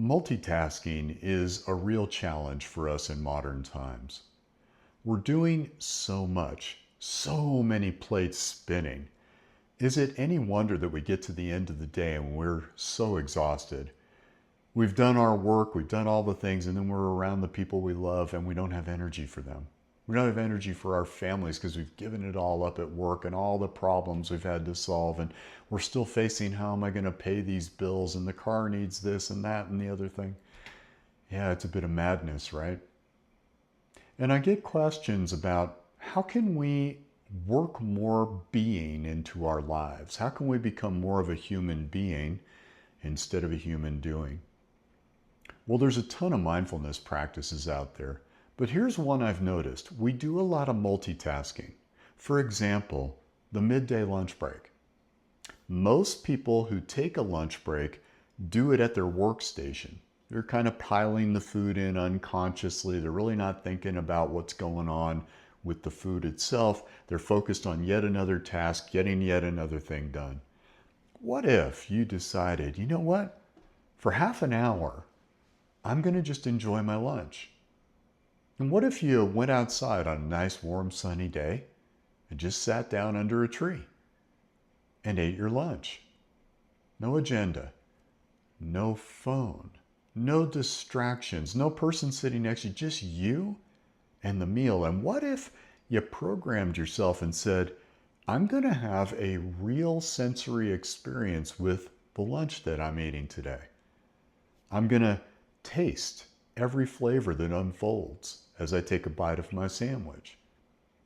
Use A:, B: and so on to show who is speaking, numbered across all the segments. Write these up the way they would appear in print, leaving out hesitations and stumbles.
A: Multitasking is a real challenge for us in modern times. We're doing so much, so many plates spinning. Is it any wonder that we get to the end of the day and we're so exhausted? We've done our work, we've done all the things, and then we're around the people we love and we don't have energy for them. We don't have energy for our families because we've given it all up at work and all the problems we've had to solve. And we're still facing, how am I going to pay these bills? And the car needs this and that and the other thing. Yeah, it's a bit of madness, right? And I get questions about how can we work more being into our lives? How can we become more of a human being instead of a human doing? Well, there's a ton of mindfulness practices out there, but here's one I've noticed. We do a lot of multitasking. For example, the midday lunch break. Most people who take a lunch break do it at their workstation. They're kind of piling the food in unconsciously. They're really not thinking about what's going on with the food itself. They're focused on yet another task, getting yet another thing done. What if you decided, you know what? For half an hour, I'm going to just enjoy my lunch. And what if you went outside on a nice, warm, sunny day and just sat down under a tree and ate your lunch? No agenda, no phone, no distractions, no person sitting next to you, just you and the meal. And what if you programmed yourself and said, I'm going to have a real sensory experience with the lunch that I'm eating today. I'm going to taste every flavor that unfolds as I take a bite of my sandwich.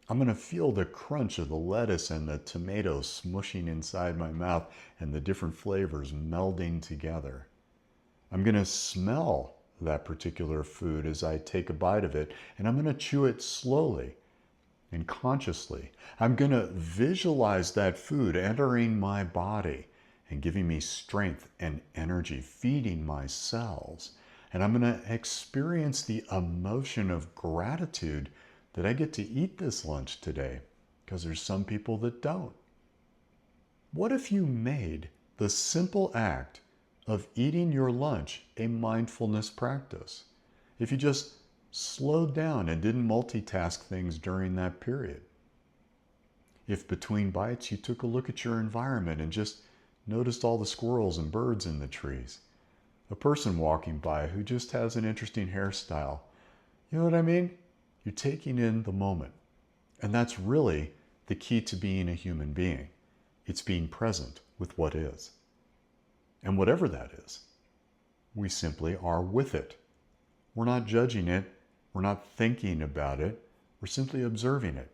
A: I'm going to feel the crunch of the lettuce and the tomatoes smushing inside my mouth and the different flavors melding together. I'm going to smell that particular food as I take a bite of it, and I'm going to chew it slowly and consciously. I'm going to visualize that food entering my body and giving me strength and energy, feeding my cells. And I'm going to experience the emotion of gratitude that I get to eat this lunch today, because there's some people that don't. What if you made the simple act of eating your lunch a mindfulness practice? If you just slowed down and didn't multitask things during that period. If between bites you took a look at your environment and just noticed all the squirrels and birds in the trees. A person walking by who just has an interesting hairstyle. You know what I mean? You're taking in the moment. And that's really the key to being a human being. It's being present with what is. And whatever that is, we simply are with it. We're not judging it. We're not thinking about it. We're simply observing it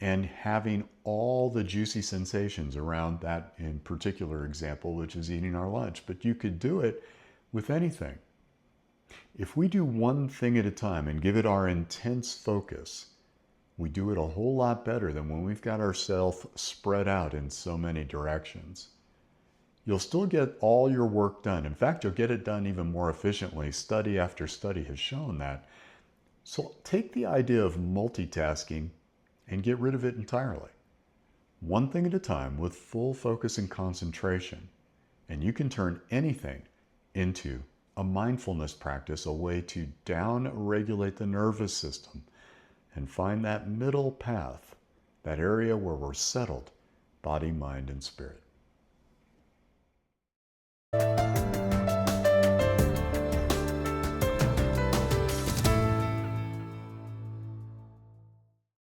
A: and having all the juicy sensations around that in particular example, which is eating our lunch. But you could do it with anything. If we do one thing at a time and give it our intense focus, we do it a whole lot better than when we've got ourselves spread out in so many directions. You'll still get all your work done. In fact, you'll get it done even more efficiently. Study after study has shown that. So take the idea of multitasking and get rid of it entirely. One thing at a time with full focus and concentration. And you can turn anything into a mindfulness practice, a way to down-regulate the nervous system and find that middle path, that area where we're settled, body, mind, and spirit.